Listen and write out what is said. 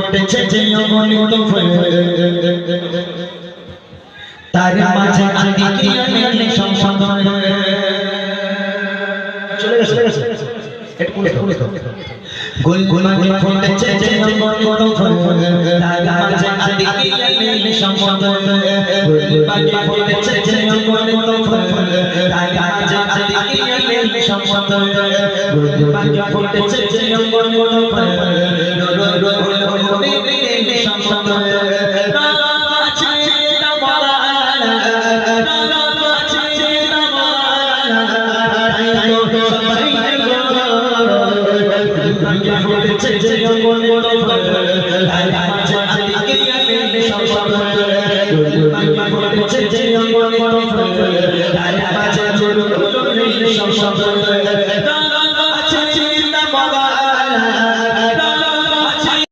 ফুটেছে যে অগণিত ফুল তার মাঝে আদিকে মেলে সংসন্দন চলে গেছে একটু কোলে তো গোল গোল ফুটেছে যে অগণিত ফুল তার মাঝে আদিকে মেলে সংসন্দন গোল গোল ফুটেছে যে অগণিত ফুল তার মাঝে আদিকে মেলে সংসন্দন গোল গোল ফুটেছে যে অগণিত ফুল